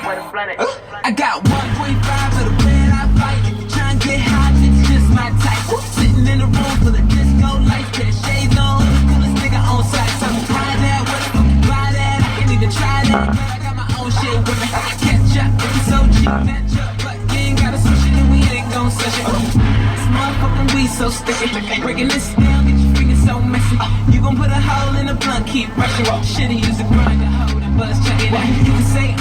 I got 1.5 for the bread I fight. If you try and get high, it's just my type. Sitting in a room full of disco lights, pair of shades on, the coolest nigga on site. So buy that, what the fuck you buy that? I can't even try that. Girl, I got my own shit with me. Catch up, if it's so cheap, match up. But you ain't gotta switch it, and we ain't gon' switch it. This motherfucking weed so sticky. Breaking this down, get your fingers so messy. You gon' put a hole in the blunt, keep rushing. Should've used a grinder, hold it, buzz, check it out. You can say